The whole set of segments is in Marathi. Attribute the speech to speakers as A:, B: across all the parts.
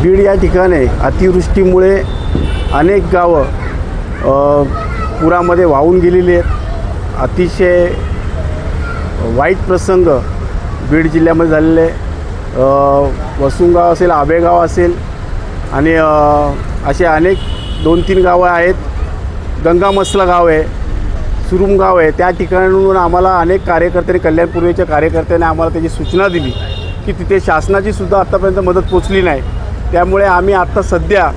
A: बीड या ठिकाणी अतिवृष्टीमुळे अनेक गावं पुरामध्ये वाहून गेलेली आहेत। अतिशय वाईट प्रसंग बीड जिल्ह्यामध्ये झालेले वसुंगाव असेल, आबेगाव असेल आणि असे अनेक 2-3 गावं आहेत। गंगामसला गाव आहे, सुरुम गाव आहे। त्या ठिकाणाहून आम्हाला अनेक कार्यकर्त्यांनी, कल्याण पूर्वेच्या कार्यकर्त्यांनी आम्हाला त्याची सूचना दिली की तिथे शासनाची सुद्धा आत्तापर्यंत मदत पोचली नाही। त्यामुळे आम्ही आत्ता सध्या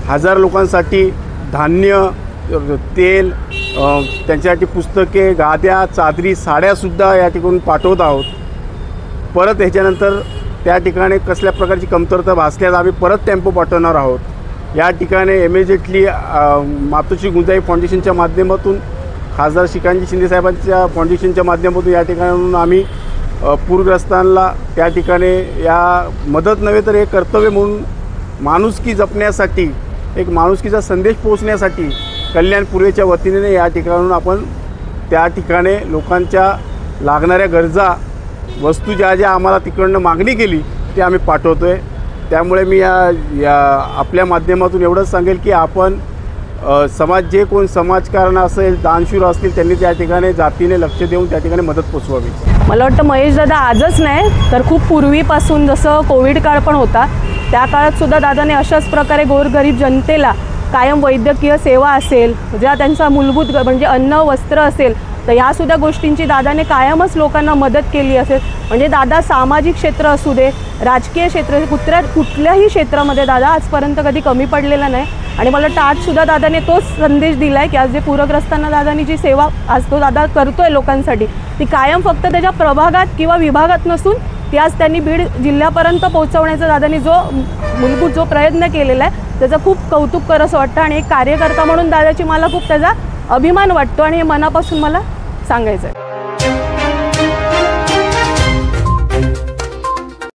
A: 1000 लोकांसाठी धान्य, तेल, त्यांच्यासाठी पुस्तके, गाद्या, चादरी, साड्यासुद्धा या ठिकाणून पाठवत आहोत। परत ह्याच्यानंतर त्या ठिकाणी कसल्या प्रकारची कमतरता भासल्यास आम्ही परत टेम्पो पाठवणार आहोत। या ठिकाणी इमिजिएटली मातोश्री गुंजाई फाउंडेशनच्या माध्यमातून, खासदार श्रीकांतजी शिंदेसाहेबांच्या फाउंडेशनच्या माध्यमातून या ठिकाणाहून आम्ही पूरग्रस्तांना त्या ठिकाणी या मदत नव्हे तर एक कर्तव्य म्हणून माणुसकी जपण्यासाठी, एक माणुसकीचा संदेश पोहोचण्यासाठी कल्याण पूर्वेच्या वतीने या ठिकाणाहून आपण त्या ठिकाणी लोकांच्या लागणाऱ्या गरजा, वस्तू ज्या आम्हाला तिकडनं मागणी केली ते आम्ही पाठवतो आहे। त्यामुळे मी या आपल्या माध्यमातून एवढंच सांगेल की आपण जे कोण समाजकारण असेल, दानशूर असतील, त्यांनी त्या ठिकाणी जातीने लक्ष देऊन त्या ठिकाणी मदत पोचवावी।
B: मला वाटतं महेश दादा आजच नाही तर खूप पूर्वीपासून, जसं कोविड काळ पण होता त्या काळात सुद्धा दादाने अशाच प्रकारे गोरगरीब जनतेला कायम वैद्यकीय सेवा असेल, ज्या त्यांचा मूलभूत म्हणजे अन्न, वस्त्र असेल, तर ह्यासुद्धा गोष्टींची दादाने कायमच लोकांना मदत केली असेल। म्हणजे दादा सामाजिक क्षेत्र असू दे, राजकीय क्षेत्र, कुठल्याही क्षेत्रामध्ये दादा आजपर्यंत कधी कमी पडलेला नाही। आणि मला वाटतं आजसुद्धा दादाने तोच संदेश दिला आहे की आज जे पूरग्रस्तांना दादानी जी सेवा आज तो दादा करतो आहे लोकांसाठी, ती कायम फक्त त्याच्या प्रभागात किंवा विभागात नसून ती आज त्यांनी बीड जिल्ह्यापर्यंत पोहोचवण्याचा दादानी जो मूलभूत प्रयत्न केलेला आहे त्याचं खूप कौतुक करावंसं वाटतं। आणि एक कार्यकर्ता म्हणून दादाची मला खूप त्याचा अभिमान वाटतो आणि हे मनापासून मला सांगायचं आहे।